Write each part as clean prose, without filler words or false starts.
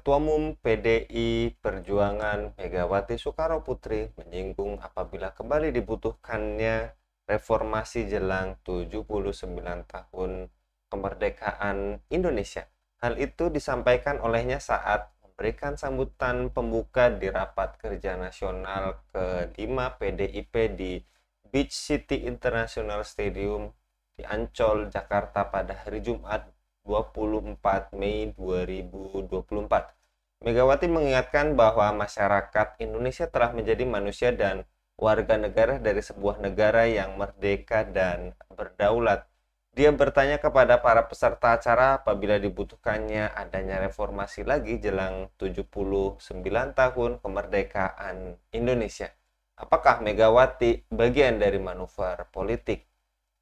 Ketua Umum PDI Perjuangan Megawati Soekarnoputri menyinggung apabila kembali dibutuhkannya reformasi jelang 79 tahun kemerdekaan Indonesia. Hal itu disampaikan olehnya saat memberikan sambutan pembuka di Rapat Kerja Nasional ke-5 PDIP di Beach City International Stadium di Ancol, Jakarta pada hari Jumat 24 Mei 2024. Megawati mengingatkan bahwa masyarakat Indonesia telah menjadi manusia dan warga negara dari sebuah negara yang merdeka dan berdaulat. Dia bertanya kepada para peserta acara apabila dibutuhkannya adanya reformasi lagi jelang 79 tahun kemerdekaan Indonesia. Apakah Megawati bagian dari manuver politik?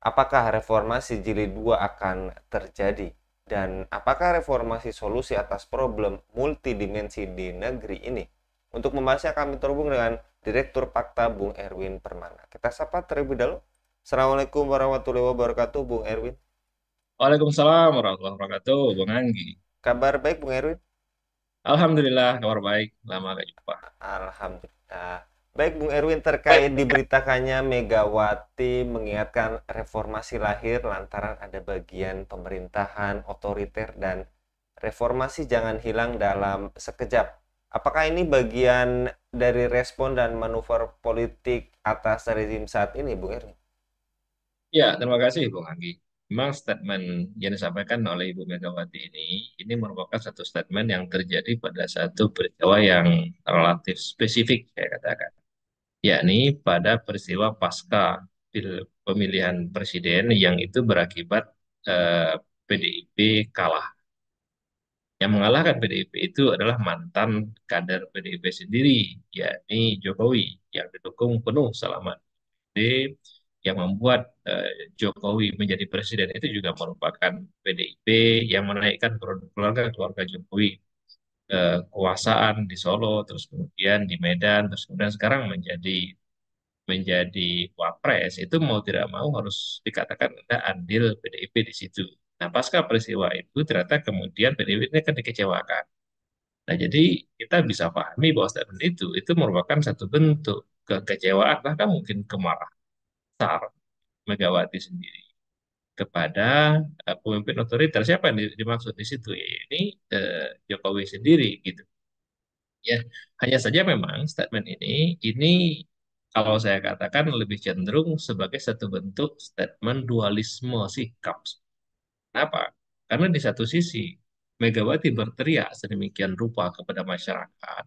Apakah reformasi jilid 2 akan terjadi? Dan apakah reformasi solusi atas problem multidimensi di negeri ini? Untuk membahasnya kami terhubung dengan Direktur Fakta Bung Erwin Permana. Kita sapa terlebih dahulu. Assalamualaikum warahmatullahi wabarakatuh, Bung Erwin. Waalaikumsalam warahmatullahi wabarakatuh, Bang Anggi. Kabar baik, Bung Erwin? Alhamdulillah, kabar baik. Lama gak jumpa. Alhamdulillah. Baik, Bung Erwin, terkait diberitakannya Megawati mengingatkan reformasi lahir lantaran ada bagian pemerintahan otoriter dan reformasi jangan hilang dalam sekejap. Apakah ini bagian dari respon dan manuver politik atas rezim saat ini, Bung Erwin? Ya, terima kasih, Bang Anggi. Memang statement yang disampaikan oleh Ibu Megawati ini merupakan satu statement yang terjadi pada satu peristiwa yang relatif spesifik, saya katakan. Yakni pada peristiwa pasca pemilihan presiden yang itu berakibat PDIP kalah. Yang mengalahkan PDIP itu adalah mantan kader PDIP sendiri, yakni Jokowi, yang didukung penuh selama PD, yang membuat Jokowi menjadi presiden itu juga merupakan PDIP yang menaikkan produk keluarga Jokowi, kekuasaan di Solo, terus kemudian di Medan, terus kemudian sekarang menjadi wapres. Itu mau tidak mau harus dikatakan ada andil PDIP di situ. Nah, pasca peristiwa itu ternyata kemudian PDIP ini kan dikecewakan. Nah, jadi kita bisa pahami bahwa statement itu merupakan satu bentuk kekecewaan, bahkan mungkin kemarahan besar Megawati sendiri kepada pemimpin otoriter. Siapa yang dimaksud di situ? Ya, ini Jokowi sendiri gitu. Ya, hanya saja memang statement ini kalau saya katakan lebih cenderung sebagai satu bentuk statement dualisme sikap. Kenapa? Karena di satu sisi Megawati berteriak sedemikian rupa kepada masyarakat,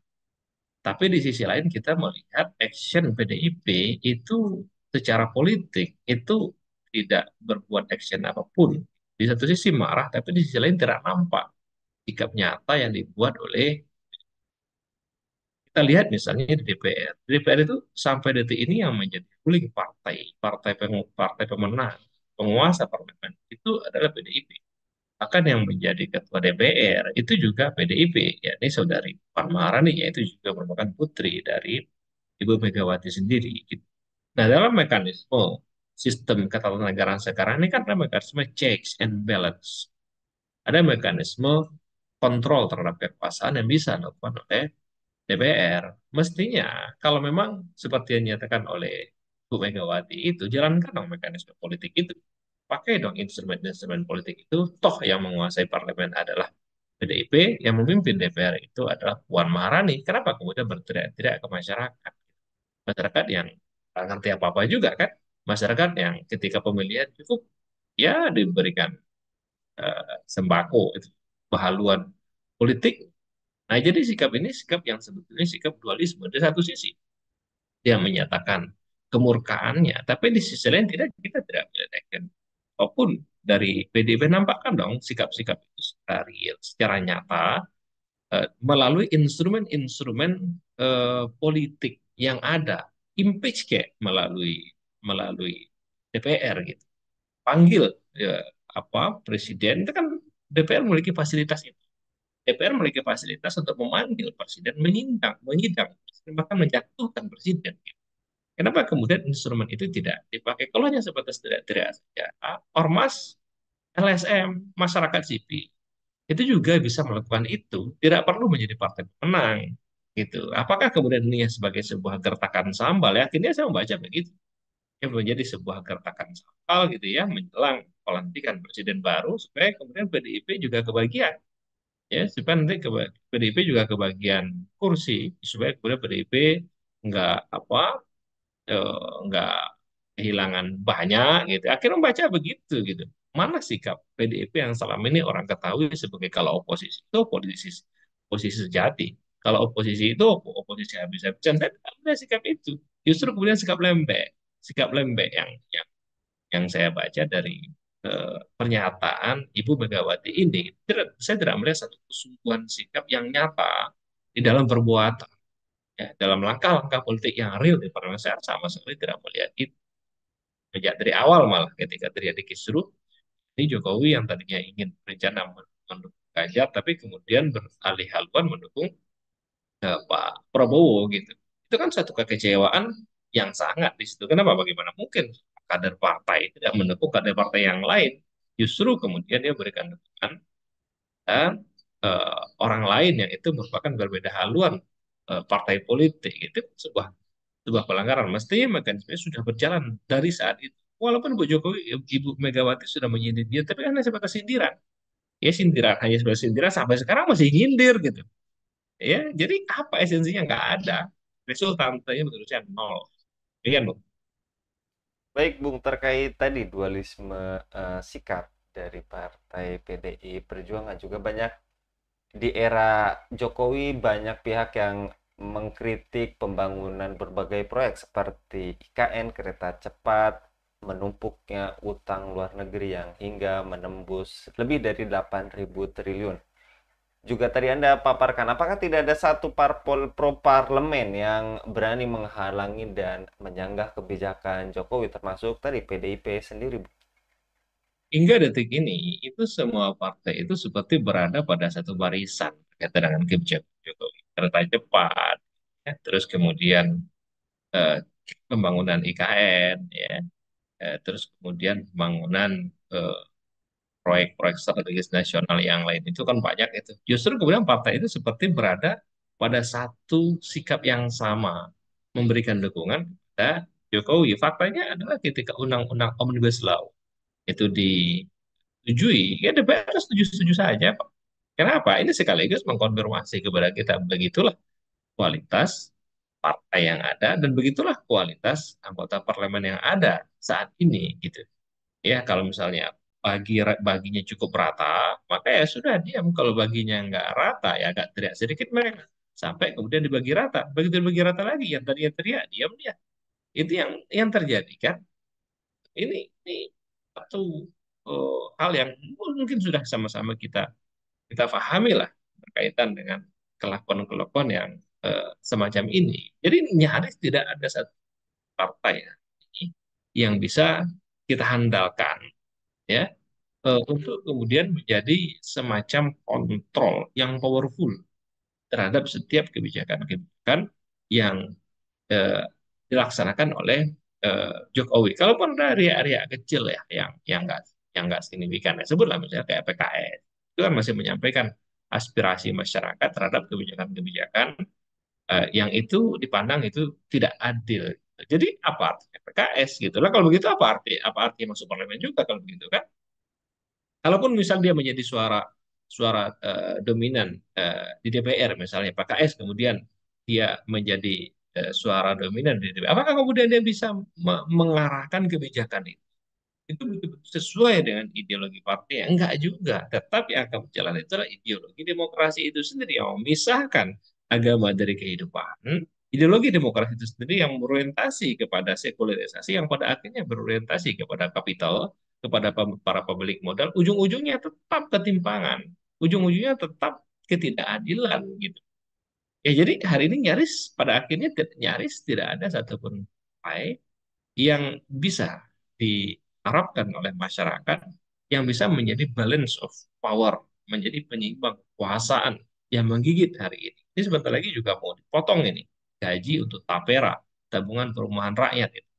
tapi di sisi lain kita melihat action PDIP itu secara politik itu tidak berbuat action apapun. Di satu sisi marah, tapi di sisi lain tidak nampak sikap nyata yang dibuat oleh, kita lihat misalnya di DPR. Di DPR itu sampai detik ini yang menjadi ruling partai, partai pemenang, penguasa parlemen itu adalah PDIP. Bahkan yang menjadi ketua DPR itu juga PDIP, yakni saudari Puan Maharani, yaitu juga merupakan putri dari Ibu Megawati sendiri, gitu. Nah, dalam mekanisme sistem ketatanegaraan sekarang ini kan ada mekanisme checks and balance. Ada mekanisme kontrol terhadap kekuasaan yang bisa dilakukan oleh DPR. Mestinya kalau memang seperti yang dinyatakan oleh Bu Megawati itu, jalankan dong mekanisme politik itu. Pakai dong instrumen-instrumen politik itu, toh yang menguasai parlemen adalah PDIP, yang memimpin DPR itu adalah Puan Maharani. Kenapa kemudian berteriak-teriak ke masyarakat? Masyarakat yang nggak ngerti apa-apa juga kan, masyarakat yang ketika pemilihan cukup ya diberikan sembako itu kehaluan politik. Nah, jadi sikap ini sikap yang sebetulnya sikap dualisme. Di satu sisi dia menyatakan kemurkaannya, tapi di sisi lain tidak, kita tidak melihat apapun dari PDIP. Nampakkan dong sikap-sikap itu secara real, secara nyata, melalui instrumen-instrumen politik yang ada. Impeach kayak melalui DPR gitu. Panggil ya, apa presiden itu kan, DPR memiliki fasilitas itu. DPR memiliki fasilitas untuk memanggil presiden, menyidang presiden, bahkan menjatuhkan presiden. Gitu. Kenapa kemudian instrumen itu tidak dipakai? Kalau hanya sebatas tidak saja, ormas, LSM, masyarakat sipil itu juga bisa melakukan itu, tidak perlu menjadi partai pemenang gitu. Apakah kemudian ini sebagai sebuah gertakan sambal? Ya, akhirnya saya membaca begitu. Ya, menjadi sebuah gertakan sambal gitu ya menjelang pelantikan presiden baru supaya kemudian PDIP juga kebagian, ya supaya nanti PDIP juga kebagian kursi supaya kemudian PDIP nggak apa nggak kehilangan banyak gitu. Akhirnya membaca begitu gitu. Mana sikap PDIP yang selama ini orang ketahui sebagai kalau oposisi itu oposisi sejati. Kalau oposisi itu oposisi habis-habisan. Saya tidak melihat sikap itu. Justru kemudian sikap lembek yang saya baca dari pernyataan Ibu Megawati ini, saya tidak melihat satu kesungguhan sikap yang nyata di dalam perbuatan. Ya, dalam langkah-langkah politik yang real di parlemen saya sama sekali tidak melihat itu. Sejak dari awal malah ketika terjadi kisruh, ini Jokowi yang tadinya ingin berencana mendukung Ganjar, tapi kemudian beralih haluan mendukung Pak Prabowo gitu. Itu kan satu kekecewaan yang sangat di situ. Kenapa? Bagaimana mungkin kader partai tidak mendukung kader partai yang lain? Justru kemudian dia berikan dukungan dan orang lain yang itu merupakan berbeda haluan partai politik itu sebuah sebuah pelanggaran. Mestinya mekanisme sudah berjalan dari saat itu. Walaupun Bu Jokowi, Ibu Megawati sudah menyindir dia, tapi hanya sebatas sindiran. Ya sindiran, hanya sebatas sindiran sampai sekarang masih nyindir gitu. Ya, jadi apa esensinya nggak ada. Resultantnya menurut saya nol. Iya, Bu. Baik, Bung, terkait tadi dualisme sikap dari Partai PDI Perjuangan juga banyak di era Jokowi banyak pihak yang mengkritik pembangunan berbagai proyek seperti IKN, kereta cepat, menumpuknya utang luar negeri yang hingga menembus lebih dari 8.000 triliun. Juga tadi Anda paparkan, apakah tidak ada satu parpol pro parlemen yang berani menghalangi dan menyanggah kebijakan Jokowi termasuk tadi PDIP sendiri? Hingga detik ini, itu semua partai itu seperti berada pada satu barisan berkaitan dengan kebijakan Jokowi. Kereta cepat, ya, terus kemudian eh, pembangunan IKN, ya, terus kemudian pembangunan eh, proyek-proyek strategis nasional yang lain itu kan banyak itu. Justru kemudian partai itu seperti berada pada satu sikap yang sama, memberikan dukungan kepada Jokowi. Faktanya adalah ketika Undang-Undang Omnibus Law itu disetujui, ya DPR setuju-setuju saja, Pak. Kenapa? Ini sekaligus mengkonfirmasi kepada kita begitulah kualitas partai yang ada dan begitulah kualitas anggota parlemen yang ada saat ini gitu. Ya, kalau misalnya baginya cukup rata, maka ya sudah diam. Kalau baginya nggak rata, ya agak teriak sedikit mereka. Sampai kemudian dibagi rata. Begitu dibagi rata lagi, yang tadinya teriak, diam dia. Itu yang terjadi kan. Ini satu hal yang mungkin sudah sama-sama kita kita pahami lah berkaitan dengan kelakuan-kelakuan yang semacam ini. Jadi nyaris tidak ada satu partai ya, yang bisa kita handalkan ya untuk kemudian menjadi semacam kontrol yang powerful terhadap setiap kebijakan-kebijakan yang eh, dilaksanakan oleh Jokowi. Kalaupun dari area kecil ya, yang nggak signifikan, ya, sebutlah misalnya kayak PKS, itu kan masih menyampaikan aspirasi masyarakat terhadap kebijakan-kebijakan yang itu dipandang itu tidak adil. Jadi apa artinya PKS gitu lah? Kalau begitu apa arti masuk parlemen juga kalau begitu kan? Kalaupun misal dia menjadi suara suara dominan di DPR misalnya PKS kemudian dia menjadi suara dominan di DPR, apakah kemudian dia bisa mengarahkan kebijakan itu betul-betul sesuai dengan ideologi partai? Enggak juga. Tetap yang akan berjalan itu adalah ideologi demokrasi itu sendiri yang memisahkan agama dari kehidupan. Ideologi demokrasi itu sendiri yang berorientasi kepada sekularisasi yang pada akhirnya berorientasi kepada kapital, kepada para pemilik modal, ujung-ujungnya tetap ketimpangan, ujung-ujungnya tetap ketidakadilan gitu. Ya jadi hari ini nyaris pada akhirnya nyaris tidak ada satupun partai yang bisa diharapkan oleh masyarakat yang bisa menjadi balance of power, menjadi penyeimbang kekuasaan yang menggigit hari ini. Ini sebentar lagi juga mau dipotong ini gaji untuk tapera, tabungan perumahan rakyat itu.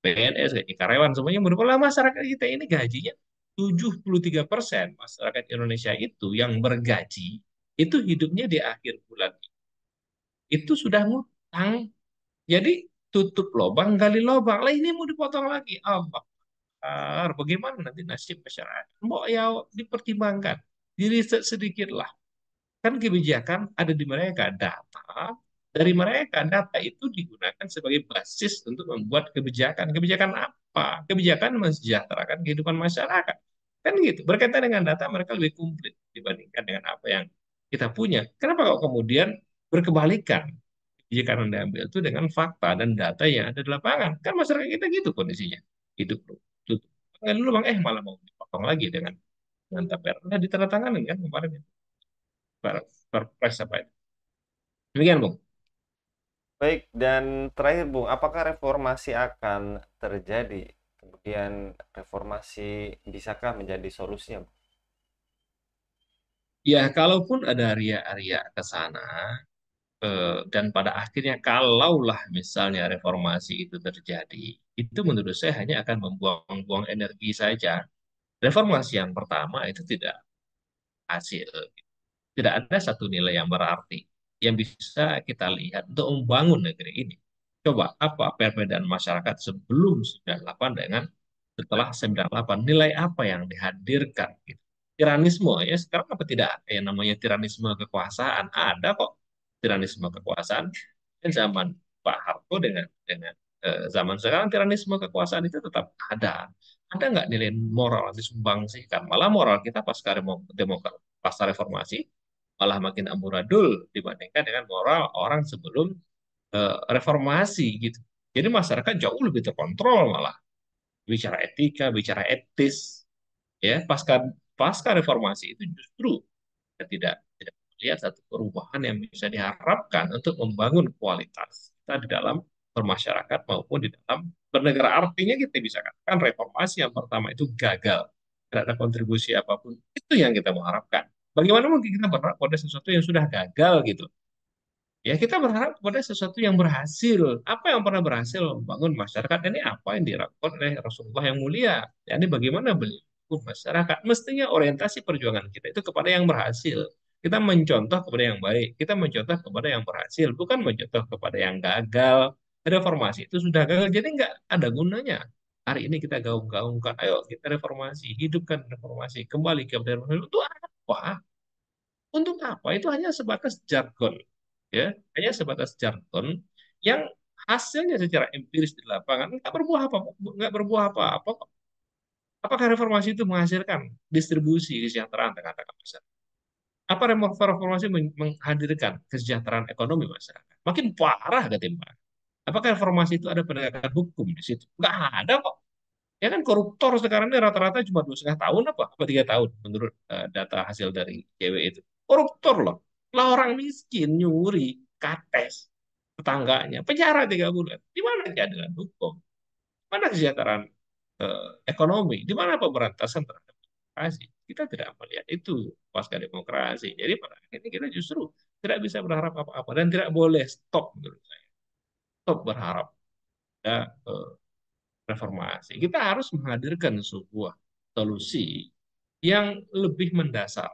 PNS, gaji karyawan, semuanya merupakan masyarakat kita ini gajinya. 73% masyarakat Indonesia itu yang bergaji, itu hidupnya di akhir bulan itu sudah ngutang. Jadi tutup lubang, gali lubang. Lah ini mau dipotong lagi. Allah, bagaimana nanti nasib masyarakat? Mau ya dipertimbangkan. Diri sedikit lah. Kan kebijakan ada di mereka, data. Dari mereka, data itu digunakan sebagai basis untuk membuat kebijakan. Kebijakan apa? Kebijakan mensejahterakan kehidupan masyarakat. Kan gitu. Berkaitan dengan data, mereka lebih komplit dibandingkan dengan apa yang kita punya. Kenapa kok kemudian berkebalikan? Kebijakan yang diambil itu dengan fakta dan data yang ada di lapangan. Kan masyarakat kita gitu kondisinya. Hidup tutup. Dulu bang, malah mau dipotong lagi dengan TPR. Udah ditandatangani kan kemarin ya. Perpres apa itu. Demikian, Bung. Baik, dan terakhir Bung, apakah reformasi akan terjadi? Kemudian reformasi bisakah menjadi solusinya, Bung? Ya, kalaupun ada area-area ke sana, dan pada akhirnya kalaulah misalnya reformasi itu terjadi, itu menurut saya hanya akan membuang-buang energi saja. Reformasi yang pertama itu tidak hasil. Tidak ada satu nilai yang berarti yang bisa kita lihat untuk membangun negeri ini. Coba apa perbedaan masyarakat sebelum 98 dengan setelah 98? Nilai apa yang dihadirkan? Gitu. Tiranisme ya sekarang apa tidak ada yang namanya tiranisme kekuasaan? Ada kok tiranisme kekuasaan. Dan zaman Pak Harto dengan zaman sekarang tiranisme kekuasaan itu tetap ada. Ada nggak nilai moral yang disumbangsikan? Malah moral kita pasca reformasi malah makin amburadul dibandingkan dengan moral orang sebelum reformasi gitu. Jadi masyarakat jauh lebih terkontrol malah bicara etika, bicara etis ya pasca pasca reformasi itu justru kita tidak melihat satu perubahan yang bisa diharapkan untuk membangun kualitas kita di dalam bermasyarakat maupun di dalam bernegara. Artinya kita bisa katakan reformasi yang pertama itu gagal. Tidak ada kontribusi apapun. Itu yang kita mengharapkan. Bagaimana mungkin kita berharap pada sesuatu yang sudah gagal gitu? Ya kita berharap pada sesuatu yang berhasil. Apa yang pernah berhasil membangun masyarakat ini apa yang dilakukan oleh Rasulullah yang mulia. Ya, ini bagaimana beliau masyarakat. Mestinya orientasi perjuangan kita itu kepada yang berhasil. Kita mencontoh kepada yang baik. Kita mencontoh kepada yang berhasil. Bukan mencontoh kepada yang gagal. Reformasi itu sudah gagal. Jadi nggak ada gunanya. Hari ini kita gaung-gaungkan. Ayo kita reformasi. Hidupkan reformasi. Kembali ke reformasi. Itu apa? Untuk apa? Itu hanya sebatas jargon, ya, hanya sebatas jargon yang hasilnya secara empiris di lapangan nggak berbuah apa, nggak berbuah apa-apa. Apakah reformasi itu menghasilkan distribusi kesejahteraan tengah-tengah masyarakat? Apa reformasi menghadirkan kesejahteraan ekonomi masyarakat? Makin parah ketimpangan. Apakah reformasi itu ada penegakan hukum di situ? Nggak ada kok. Ya kan koruptor sekarang ini rata-rata cuma 2,5 tahun apa 3 tahun menurut data hasil dari cewek itu. Koruptor loh. Lah orang miskin nyuri, kates tetangganya, penjara 3 bulan. Di mana keadilan hukum? Mana kesejahteraan ekonomi? Di mana pemberantasan terhadap demokrasi? Kita tidak melihat itu pasca demokrasi. Jadi pada akhirnya kita justru tidak bisa berharap apa-apa dan tidak boleh stop menurut saya. Stop berharap ada reformasi. Kita harus menghadirkan sebuah solusi yang lebih mendasar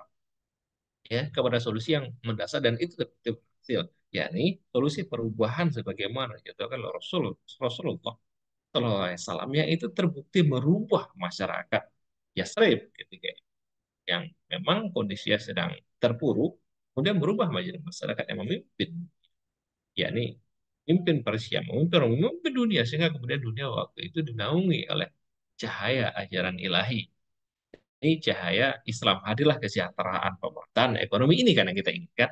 ya kepada solusi yang mendasar dan itu terbukti berhasil yakni solusi perubahan sebagaimana itu kan Rasulullah Sallallahu Alaihi Wasallam yang itu terbukti merubah masyarakat Yasrib ketika yang memang kondisinya sedang terpuruk kemudian berubah menjadi masyarakat yang memimpin yakni memimpin Persia memimpin dunia sehingga kemudian dunia waktu itu dinaungi oleh cahaya ajaran ilahi. Ini cahaya Islam. Hadirlah kesejahteraan pemerataan ekonomi ini kan yang kita inginkan.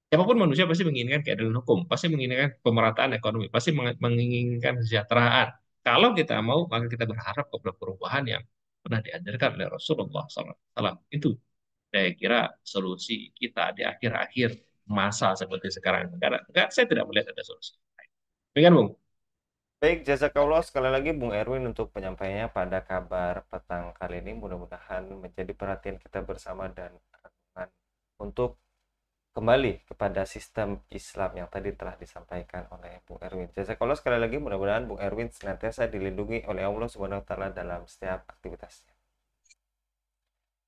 Siapapun manusia pasti menginginkan keadilan hukum, pasti menginginkan pemerataan ekonomi, pasti menginginkan kesejahteraan. Kalau kita mau, maka kita berharap kepada perubahan yang pernah diajarkan oleh Rasulullah SAW. Itu saya kira solusi kita di akhir-akhir masa seperti sekarang. Enggak, saya tidak melihat ada solusi. Demikian, Bung. Baik, jazakallah sekali lagi Bung Erwin untuk penyampaiannya pada kabar petang kali ini. Mudah-mudahan menjadi perhatian kita bersama dan renungan untuk kembali kepada sistem Islam yang tadi telah disampaikan oleh Bung Erwin. Jazakallah sekali lagi, mudah-mudahan Bung Erwin senantiasa dilindungi oleh Allah Subhanahu wa taala dalam setiap aktivitasnya.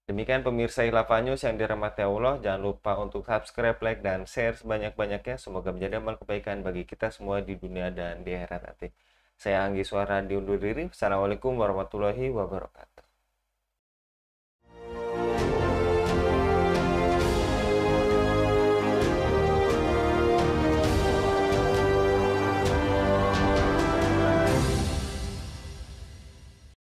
Demikian pemirsa Hilafah News yang dirahmati Allah, jangan lupa untuk subscribe, like, dan share sebanyak-banyaknya. Semoga menjadi amal kebaikan bagi kita semua di dunia dan di akhirat nanti. Saya Anggi Suara diundur diri. Assalamualaikum warahmatullahi wabarakatuh.